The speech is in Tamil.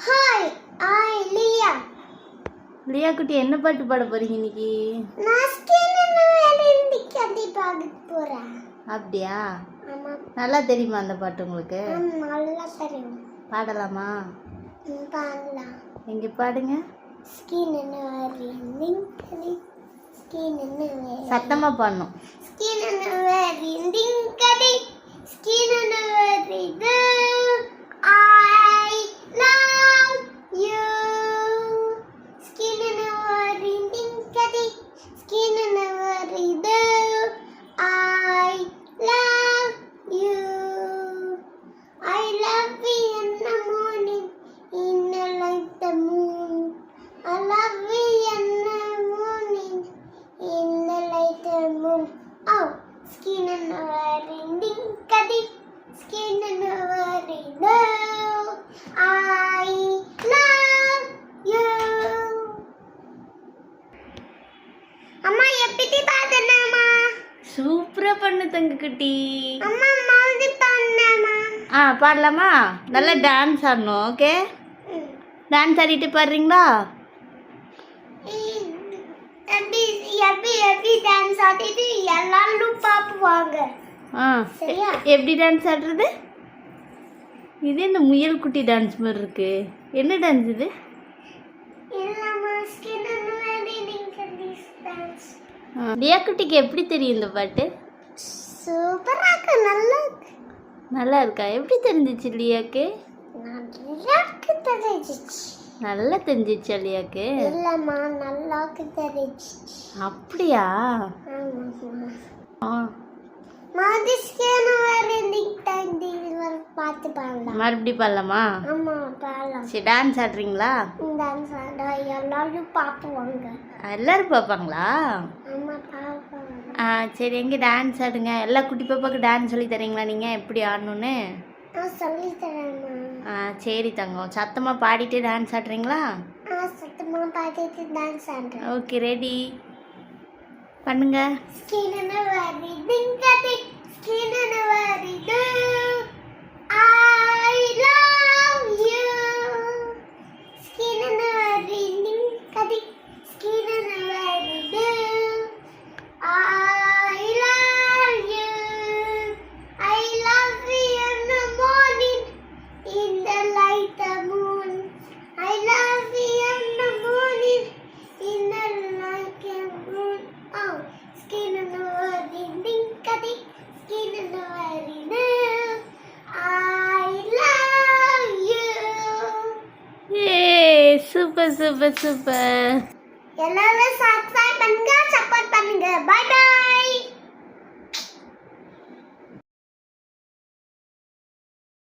ஹாய் லியா. லியா குட்டி என்ன பாட்டு பாட போறீங்க இன்னைக்கு? நான் ஸ்கின்னு கதை பாட போறேன். அப்படியா? ஆமா. நல்லா தெரியுமா அந்த பாட்டு உங்களுக்கு? நல்லா தெரியும். பாடலாமா? பாடலாம். எங்க பாடுங்க. ஸ்கின்னு வெரிண்டிங் கதை. ஸ்கின்னு சத்தமா பாடணும். ஸ்கின்னு வெரிண்டிங் கதை. ஸ்கின்னு வெரிது சூப்பரா பண்ணு தங்க குட்டி. அம்மா பாடலாமா? நல்லா டான்ஸ் ஆடணும். ஓகே, டான்ஸ் ஆடிட்டு பாடுறீங்களா? எப்படி டான்ஸ் ஆடிட்டு எல்லாரும் பாப்புவாங்க. எப்படி டான்ஸ் ஆடுறது? இது இந்த முயல் குட்டி டான்ஸ் மாதிரி இருக்கு. என்ன டான்ஸ் இது? லியா குட்டிக்கு எப்படி தெரியும் இந்த பாட்டு? சூப்பரா இருக்கு. நல்லா இருக்கா? எப்படி தெரிஞ்சிச்சு லியாக்கு? நல்லா தெரிஞ்சிச்சா லியாக்கு? இல்லம்மா, நல்லா தெரிஞ்சிச்சு. அப்படியா? மறுபடி பாடலாமா? சரி, டான்ஸ் ஆடுறீங்களா? எல்லாரும் பாப்புவாங்க. எல்லாரும் பார்ப்பாங்களா? சரி, எங்க டான்ஸ் ஆடுங்க. எல்லா குட்டி பாப்பாக்கு டான்ஸ் சொல்லி தரீங்களா நீங்க எப்படி ஆடணும்னு? சொல்லி தரேன். சரி தங்கம், சத்தமா பாடிட்டு டான்ஸ் ஆடுறீங்களா? சத்தமா பாடிட்டு டான்ஸ் ஆடுறேன். ஓகே, ரெடி பண்ணுங்க. Super super super. எல்லாரும் சப்ஸ்கிரைப் பண்ணுங்க, சப்போர்ட் பண்ணுங்க. Bye by.